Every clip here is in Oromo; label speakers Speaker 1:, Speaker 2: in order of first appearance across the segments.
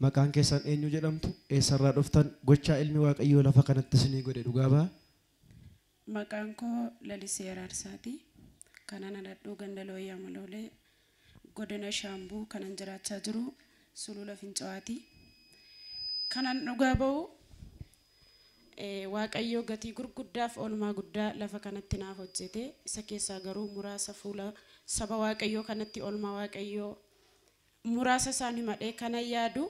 Speaker 1: maqaan keessan eenyu jedhamtu eessarraa dhuftan gochaa ilmi waaqayyoo lafa kanatti isinii godhe dhugaa ba'a?
Speaker 2: Maqaan koo Lalisee Araarsaati. Kanan aladhuu Gandalooyyaa Maloolee godina Shaambuu kanan jiraachaa jiru Sulula Fincawaati. Kanan dhugaa ba'u waaqayyoo gatii gurguddaaf oolmaa guddaa lafa kanatti naaf hojjete. Isa keessaa garuu muraasa fuula saba waaqayyoo kanatti oolmaa waaqayyoo muraasa isaanii madhee kanan yaadu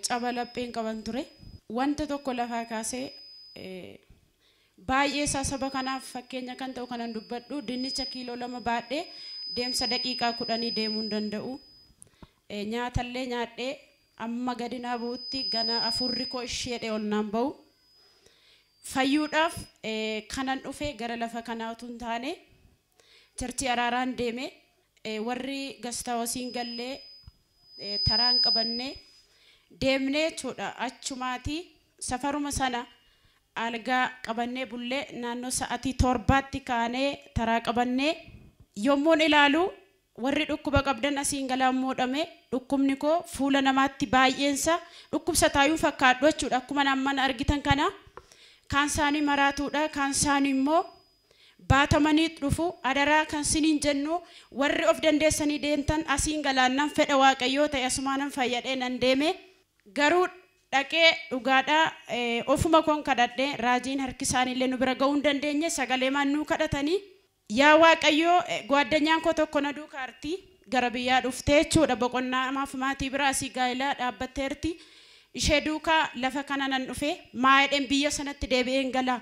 Speaker 2: caba lapheen qaban ture. Wanta tokko lafaa kaasee baay'ee isaa saba kanaaf fakkeenya kan ta'u kanan dubbadhu. Dinnicha kiiloo 2 baadhee deemsa daqiiqaa 10 deemuu hin danda'u. Nyaatallee nyaadhee amma gadinaa bu'utti gana afurri koo isheedhe ol naan ba'u. Fayyuudhaaf kanan dhufe gara lafa kanaa utuu hin taane Churchii Araaraan deeme warri gastaawosiin gallee taraan qabannee deemnee jechuudha. Achumaatii safaruma sana algaa qabannee bullee naannoo sa'atii 7tti kaanee taraa qabannee yommuun ilaalu warri dhukkuba qabdan asiin galaammoodhame dhukkubni koo fuula namaatti baay'eensa dhukkubsataayuu fakkaadhu jechuudha. Akkuma namman argitan kana kaan isaanii maraatuudha, kaan isaanii immoo baatamanii dhufu. Adaraa kan siniin jennu warri of dandeessanii deemtan asiin galaannan fedha waaqayyoo ta'e asumaanan fayyadhee nan deeme. Garuu dhaqee dhugaadhaa ofuma koon kadhadhee raajiin harki isaaniillee nu bira ga'uu hin dandeenye sagalee mannuu kadhatanii yaa waaqayyoo gwaddanyaan koo tokko na duukaartii gara biyyaa dhuftee jechuudha. Boqonnaa amaaf maatii biraa asii gaa'ilaa dhaabbatteerti. Ishee duukaa lafa kana nan dhufe maayedhen biyya sanatti deebi'een galaa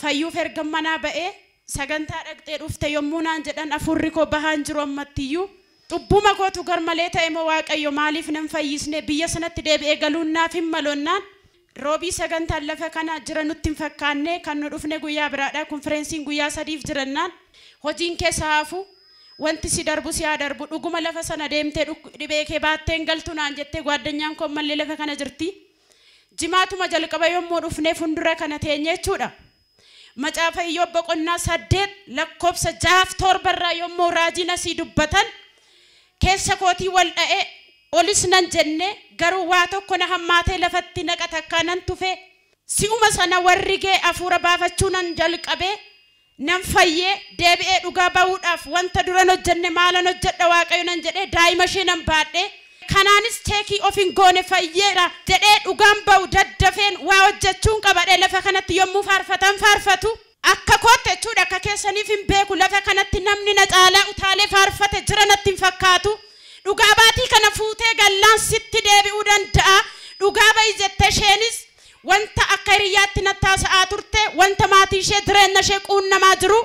Speaker 2: fayyuuf erga manaa ba'ee sagantaa dhaqxee dhufte yommuu naan jedhan afurri koo bahaan jiru ammattiyyuu xubbuma kootu garmalee ta'e moo waaqayyo maaliif nan fayyisne biyya sanatti deebi'ee galuun naaf hin maloonnaan roobii sagantaan lafa kana jira nutti hin fakkaanne kan nu dhufne guyyaa biraadha. Konferensiin guyyaa 3f jirannaan hojiin keessa haafu wanti si darbu si haa darbu dhuguma lafa sana deemtee dhibee kee baatteen galtu naan jettee gwaddanyaan koo mallee lafa kana jirti. Jimaatuma jalqaba yommuu dhufnee fundura kana teenye jechuudha. Macaafa Iyyoob boqonnaa 8 lakkoofsa 6-7 irraa yommuu raajiin asii dubbatan keessa kootii wal dha'ee olis nan jenne garuu waa tokko na hammaatee lafatti naqa takkaa nan tufe. Si'uma sana warri gee afuura baafachuu nan jalqabe nan fayyee deebi'ee dhugaa ba'uudhaaf wanta duran hojjenne maalan hojjedha waaqayyo nan jedhee daa'ima ishee nan baadhee kanaanis teekii of hin goone fayyeera jedhee dhugaan ba'u daddafeen waa hojjechuun qabadhee lafa kanatti yommuu faarfatan faarfatu akka kootte jechuudha. Akka keessaniif hin beeku lafa kanatti namni na caalaa utaalee faarfate jira natti hin fakkaatu. Dhugaa baatii kana fuutee gallaan sitti deebi'uu danda'a. Dhugaa ba'i jette isheenis wanta akka hiriyaatti nattaasa'aa turte wanta maatii ishee jireenya ishee quunnamaa jiru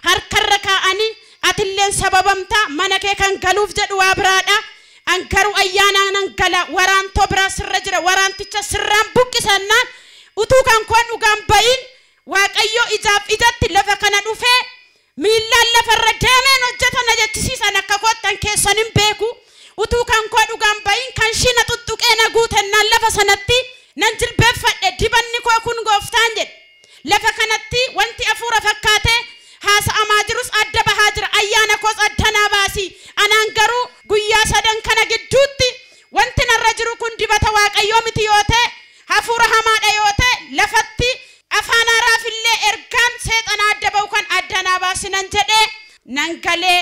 Speaker 2: harkarra kaa'anii atilleen sababamtaa mana kee kan galuuf jedhu waa biraadha. Angaru ayyaanaan nan gala waraantoo biraa sirra jira waraanticha sirraan buqqisannaan utuu kan koon dhugaan ba'iin waaqayyo ijaaf ijatti lafa kana dhufee miillaan lafarra deemeen hojjetana jechisiisan akka koottan keessan hin beeku. Utuu kan koo dhugaan ba'iin kan shina tuttuqee na guutennaan lafa sanatti nan jilbeeffadhe dibanni koo kun gooftaan jedhe. Lafa kanatti wanti afuura fakkaatee haasa'amaa jirus adda bahaa jira. Ayyaana koos adda naa baasi. Anaan garuu guyyaa 3 kana gidduutti wanti narra jiru kun dibata waaqayyoo miti yoo ta'e hafuura hamaadha yoo ta'e lafatti afaan haaraafillee ergaan seexanaa adda ba'u kan adda naa baasi nan jedhee nan galee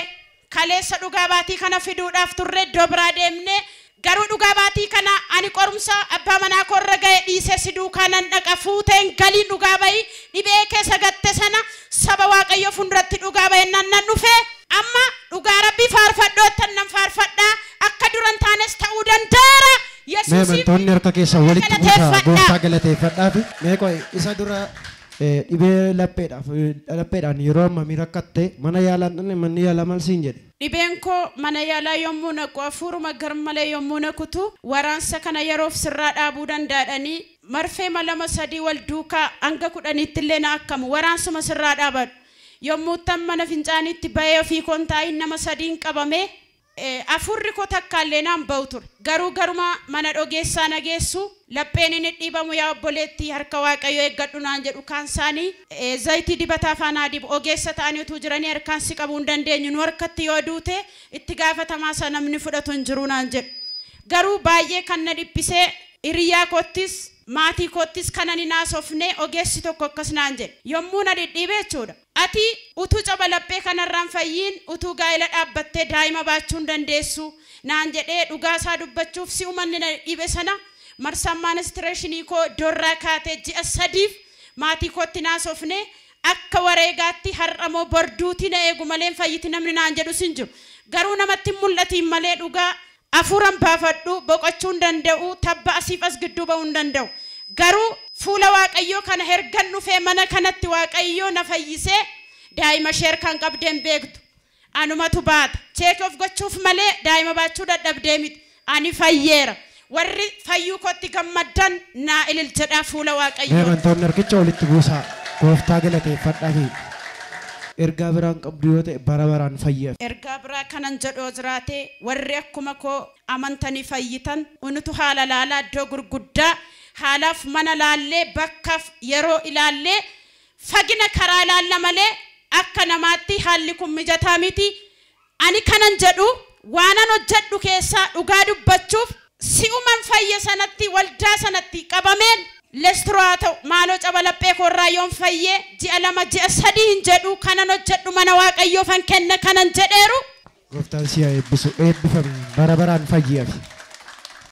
Speaker 2: kaleessa dhugaa baatii kana fiduudhaaf turre iddoo biraa deemnee garuu dhugaa baatii kana ani qorumsa abbaa manaa korra ga'e dhiisee si duukaa nan dhaqa fuuteen galiin dhugaa ba'ii dhibee keessa gatte sana saba waaqayyo funduratti dhugaa ba'e nan dhufe amma dhugaa rabbii faarfadhoottan nan faarfadhaa akka duran taanes ta'uu danda'a.
Speaker 1: Yesuusiif toonni harka keessa walitti buusaa gooftaa galateeffadhaa fi meeqoo isa dura dhibee lapheedhaan yeroo ammamii rakkatte mana yaalaan dhanne manni yaalaa maal siin jedhe?
Speaker 2: Dhibeen koo mana yaalaa yommuu naqu hafuuruma garmalee yommuu nakutu waraansa kana yeroof sirraa dhaabuu danda'anii marfee 2-3 wal duukaa hanga 10tti illee na akkamu waraansuma sirraa dhaabadhu yommuu tan mana fincaaniitti ba'ee ofii koon taa'in nama 3 qabame afurri koo takkaallee naan ba'u ture. Garuu garuma mana dhogeessaa nageessu lapheen inni dhiibamu yaa obboleetti harka waaqayyo eeggadhu naan jedhu kaan isaanii zayitii dibataa faanaa dibu ogeessa ta'anii utuu jiranii harkaan si qabuu hin dandeenyu nu harkatti yoo duute itti gaafatamaa isaa namni fudhatu hin jiru naan jedhu. garuu baay'ee kan na dhibbisee hiriyaa kottis maatii kottis kanani naasofne ogeessi tokko akkas naan jedhe yommuu na dhidhiibee jechuudha ati utuu cabalaphee kanarraan fayyiin utuu gaa'ela dhaabbattee daa'ima baachuu hin dandeessu naan jedhee dhugaasaa dubbachuuf si umanni na dhibe sana marsaan maanistireeshinii koo dorraa kaatee ji'a 3 maatii kootti naasofne akka wareegaatti har'amoo borduuti na eegu malee fayyiti namni naan jedhu sin jiru garuu namatti mul'atiin malee dhugaa afuuran baafadhu boqochuu hin danda'u tabba asiif as gidduu ba'uu hin danda'u garuu fuula waaqayyoo kana hergan dhufee mana kanatti waaqayyoo na fayyisee daa'ima sheer kan qabdeen beektu anumatu baata cheek of gochuuf malee daa'ima baachuu dadhabdee miti ani fayyeera warri fayyuu kootti gammaddan naa ililchadhaa fuula waaqayyoo
Speaker 1: Wantoonni harkicha walitti buusaa gooftaa galateeffadhaa ergaa biraan qabdu yoo ta'e bara baraan fayyaa
Speaker 2: ergaa biraa kanan jedhoo jiraate warri akkuma koo amantanii fayyitan unutu haala laalaa iddoo gurguddaa haalaaf mana laallee bakkaaf yeroo ilaallee fagina karaa laalla malee akka namaatti haalli kun mijataa miti ani kanan jedhu waanan hojjedhu keessaa dhugaa dubbachuuf si'uman fayya sanatti waldaa sanatti qabameen Lesturoo ta'u maaloo cabalaphee korraa yoon fayyee ji'a 2 ji'a 3 hin jedhu kanan hojjedhu mana waaqayyoo fan kenna kanan jedheeru
Speaker 1: gooftaan si haa eebbisu eebbifame bara baraan fayyaa